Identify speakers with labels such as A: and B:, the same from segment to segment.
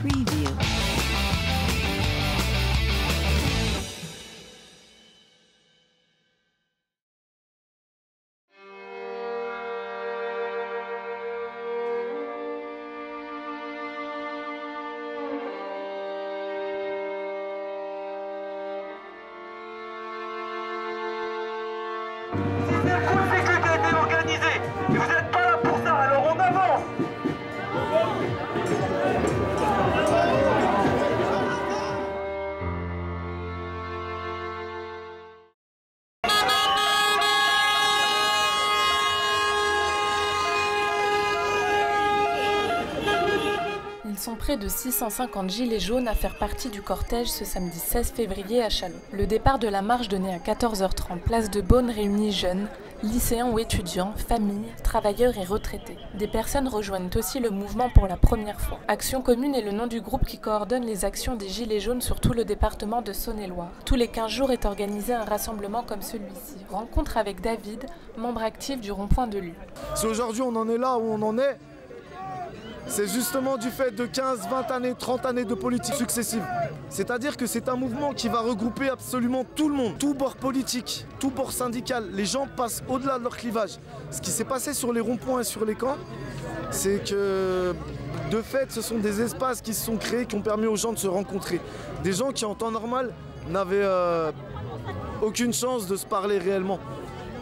A: Preview.
B: C'est un coup de cycle qui a été organisé. Et vous n'êtes pas là pour ça, alors on avance.
C: Ils sont près de 650 gilets jaunes à faire partie du cortège ce samedi 16 février à Châlons. Le départ de la marche donnait à 14h30, place de Beaune réunit jeunes, lycéens ou étudiants, familles, travailleurs et retraités. Des personnes rejoignent aussi le mouvement pour la première fois. Action commune est le nom du groupe qui coordonne les actions des gilets jaunes sur tout le département de Saône-et-Loire. Tous les 15 jours est organisé un rassemblement comme celui-ci. Rencontre avec David, membre actif du rond-point de Lue.
D: Si aujourd'hui on en est là où on en est, c'est justement du fait de 15, 20 années, 30 années de politique successive. C'est-à-dire que c'est un mouvement qui va regrouper absolument tout le monde, tout bord politique, tout bord syndical. Les gens passent au-delà de leur clivage. Ce qui s'est passé sur les ronds-points et sur les camps, c'est que de fait, ce sont des espaces qui se sont créés, qui ont permis aux gens de se rencontrer. Des gens qui en temps normal n'avaient aucune chance de se parler réellement.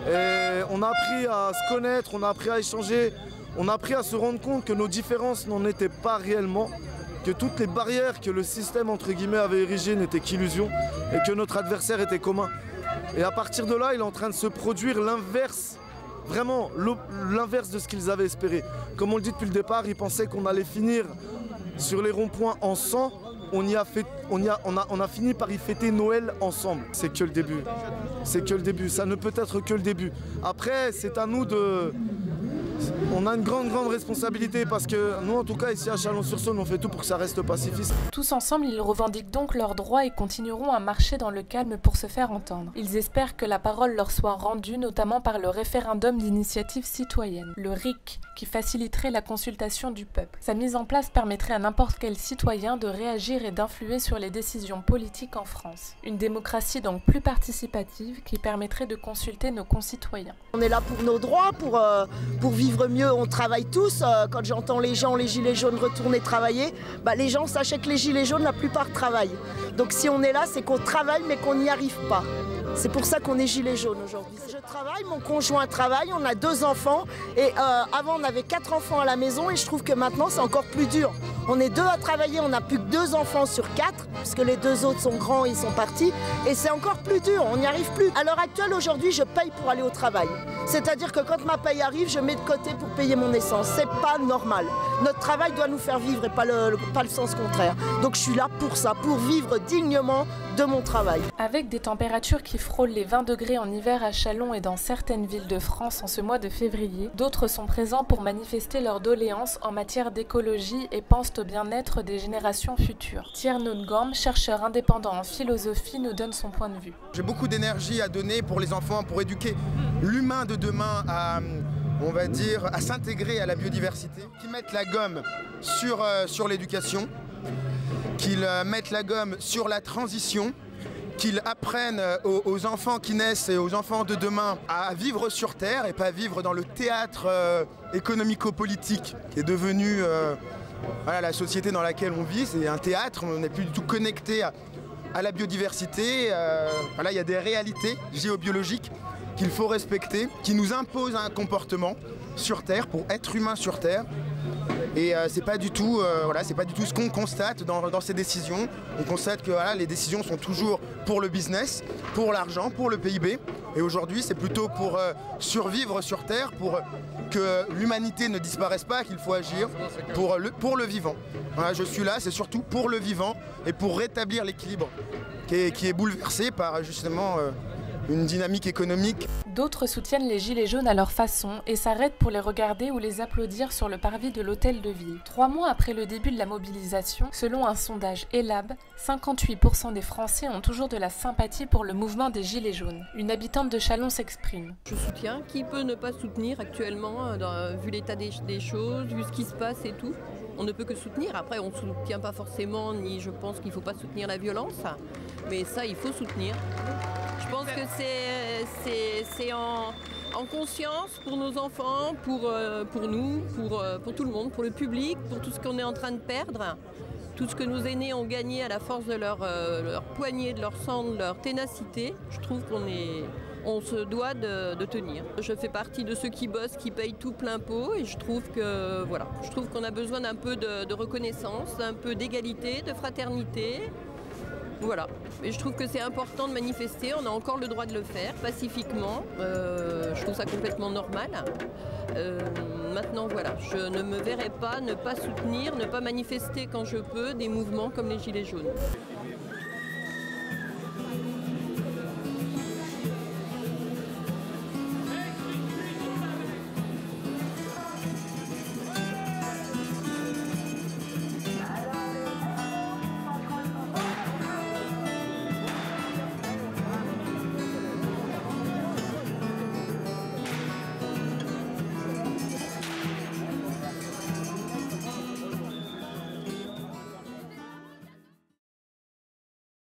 D: Et on a appris à se connaître, on a appris à échanger. On a appris à se rendre compte que nos différences n'en étaient pas réellement, que toutes les barrières que le système entre guillemets avait érigées n'étaient qu'illusions et que notre adversaire était commun. Et à partir de là, il est en train de se produire l'inverse, vraiment l'inverse de ce qu'ils avaient espéré. Comme on le dit depuis le départ, ils pensaient qu'on allait finir sur les ronds-points en sang. On a fini par y fêter Noël ensemble. C'est que le début. C'est que le début. Ça ne peut être que le début. Après, c'est à nous de... On a une grande responsabilité parce que nous, en tout cas, ici à Chalon-sur-Saône, on fait tout pour que ça reste pacifiste.
C: Tous ensemble, ils revendiquent donc leurs droits et continueront à marcher dans le calme pour se faire entendre. Ils espèrent que la parole leur soit rendue, notamment par le référendum d'initiative citoyenne, le RIC, qui faciliterait la consultation du peuple. Sa mise en place permettrait à n'importe quel citoyen de réagir et d'influer sur les décisions politiques en France. Une démocratie donc plus participative qui permettrait de consulter nos concitoyens.
E: On est là pour nos droits, pour vivre mieux, on travaille tous. Quand j'entends les gens, les gilets jaunes retourner travailler, les gens sachez que les gilets jaunes, la plupart travaillent. Donc si on est là, c'est qu'on travaille mais qu'on n'y arrive pas. C'est pour ça qu'on est gilets jaunes aujourd'hui. Je travaille, mon conjoint travaille, on a 2 enfants et avant on avait 4 enfants à la maison et je trouve que maintenant c'est encore plus dur. On est 2 à travailler, on n'a plus que 2 enfants sur 4 puisque les 2 autres sont grands et ils sont partis et c'est encore plus dur, on n'y arrive plus. À l'heure actuelle, aujourd'hui, je paye pour aller au travail. C'est-à-dire que quand ma paye arrive, je mets de côté pour payer mon essence. C'est pas normal. Notre travail doit nous faire vivre et pas le sens contraire. Donc je suis là pour ça, pour vivre dignement de mon travail.
C: Avec des températures qui frôlent les 20 degrés en hiver à Châlons et dans certaines villes de France en ce mois de février, d'autres sont présents pour manifester leurs doléances en matière d'écologie et pensent au bien-être des générations futures. Tierno Ngam, chercheur indépendant en philosophie, nous donne son point de vue.
F: J'ai beaucoup d'énergie à donner pour les enfants, pour éduquer l'humain de demain à, on va dire, à s'intégrer à la biodiversité, qu'ils mettent la gomme sur l'éducation, qu'ils mettent la gomme sur la transition, qu'ils apprennent aux enfants qui naissent et aux enfants de demain à vivre sur Terre et pas vivre dans le théâtre économico-politique qui est devenu voilà, la société dans laquelle on vit. C'est un théâtre, on n'est plus du tout connecté à la biodiversité. Voilà, il y a des réalités géobiologiques qu'il faut respecter, qui nous imposent un comportement sur Terre, pour être humain sur Terre. Et c'est pas du tout ce qu'on constate dans ces décisions. On constate que voilà, les décisions sont toujours pour le business, pour l'argent, pour le PIB. Et aujourd'hui, c'est plutôt pour survivre sur Terre, pour que l'humanité ne disparaisse pas, qu'il faut agir pour le vivant. Voilà, je suis là, c'est surtout pour le vivant et pour rétablir l'équilibre qui est bouleversé par justement une dynamique économique.
C: D'autres soutiennent les gilets jaunes à leur façon et s'arrêtent pour les regarder ou les applaudir sur le parvis de l'hôtel de ville. 3 mois après le début de la mobilisation, selon un sondage Elab, 58% des Français ont toujours de la sympathie pour le mouvement des gilets jaunes. Une habitante de Châlons s'exprime.
G: Je soutiens. Qui peut ne pas soutenir actuellement, vu l'état des choses, vu ce qui se passe et tout?
A: on ne peut que soutenir. Après, on ne soutient pas forcément, ni je pense qu'il ne faut pas soutenir la violence, mais ça, il faut soutenir. Je pense que c'est en conscience pour nos enfants, pour nous, pour tout le monde, pour le public, pour tout ce qu'on est en train de perdre. Tout ce que nos aînés ont gagné à la force de leur poignée, de leur sang, de leur ténacité, je trouve qu'on se doit de tenir. Je fais partie de ceux qui bossent, qui payent tout plein pot et je trouve qu'on a besoin d'un peu de reconnaissance, d'un peu d'égalité, de fraternité. Voilà. Et je trouve que c'est important de manifester, on a encore le droit de le faire pacifiquement. Je trouve ça complètement normal. Maintenant, voilà, je ne me verrai pas ne pas soutenir, ne pas manifester quand je peux des mouvements comme les Gilets jaunes.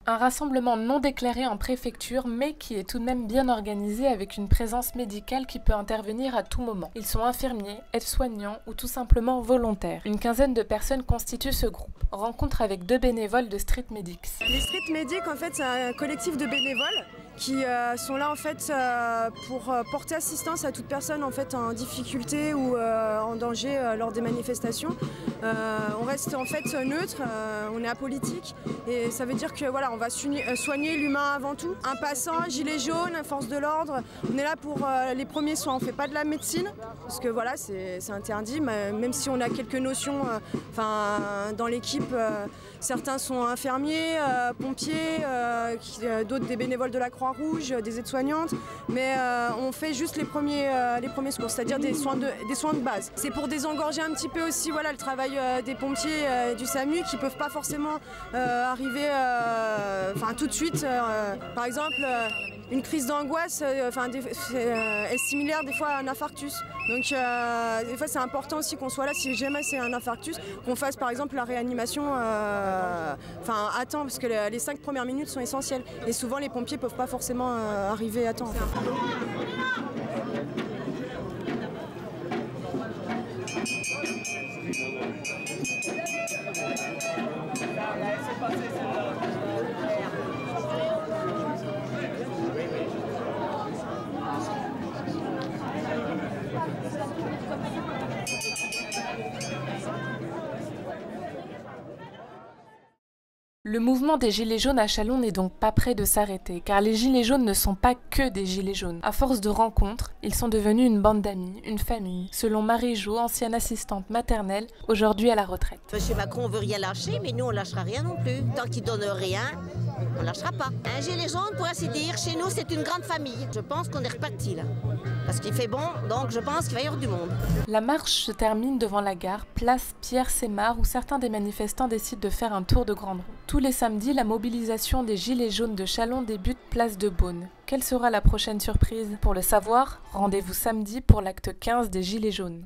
C: Un rassemblement non déclaré en préfecture, mais qui est tout de même bien organisé avec une présence médicale qui peut intervenir à tout moment. Ils sont infirmiers, aides-soignants ou tout simplement volontaires. Une quinzaine de personnes constituent ce groupe. Rencontre avec 2 bénévoles de Street Medics.
G: Les Street Medics, en fait, c'est un collectif de bénévoles qui sont là en fait pour porter assistance à toute personne en fait en difficulté ou en danger lors des manifestations. On reste en fait neutre, on est apolitique et ça veut dire que voilà, on va soigner l'humain avant tout. Un passant, gilet jaune, force de l'ordre, on est là pour les premiers soins. On fait pas de la médecine parce que voilà, c'est interdit, même si on a quelques notions dans l'équipe. Certains sont infirmiers, pompiers, d'autres des bénévoles de la Croix-Rouge, des aides-soignantes, mais on fait juste les premiers secours, c'est-à-dire des soins de base. C'est pour désengorger un petit peu aussi voilà, le travail des pompiers et du SAMU qui ne peuvent pas forcément arriver tout de suite. Par exemple, une crise d'angoisse est similaire des fois à un infarctus. Donc des fois c'est important aussi qu'on soit là si jamais c'est un infarctus, qu'on fasse par exemple la réanimation à temps parce que les 5 premières minutes sont essentielles et souvent les pompiers ne peuvent pas forcément arriver à temps. En fait.
C: Le mouvement des Gilets jaunes à Châlons n'est donc pas près de s'arrêter, car les Gilets jaunes ne sont pas que des Gilets jaunes. À force de rencontres, ils sont devenus une bande d'amis, une famille, selon Marie-Jo, ancienne assistante maternelle, aujourd'hui à la retraite.
H: Monsieur Macron veut rien lâcher, mais nous on lâchera rien non plus. Tant qu'il donne rien, on lâchera pas. Un gilet jaune, pour ainsi dire, chez nous c'est une grande famille. Je pense qu'on est reparti là, parce qu'il fait bon, donc je pense qu'il va y avoir du monde.
C: La marche se termine devant la gare, place Pierre-Sémard, où certains des manifestants décident de faire un tour de grande roue. Tous les samedis, la mobilisation des Gilets jaunes de Châlons débute place de Beaune. Quelle sera la prochaine surprise? Pour le savoir, rendez-vous samedi pour l'acte 15 des Gilets jaunes.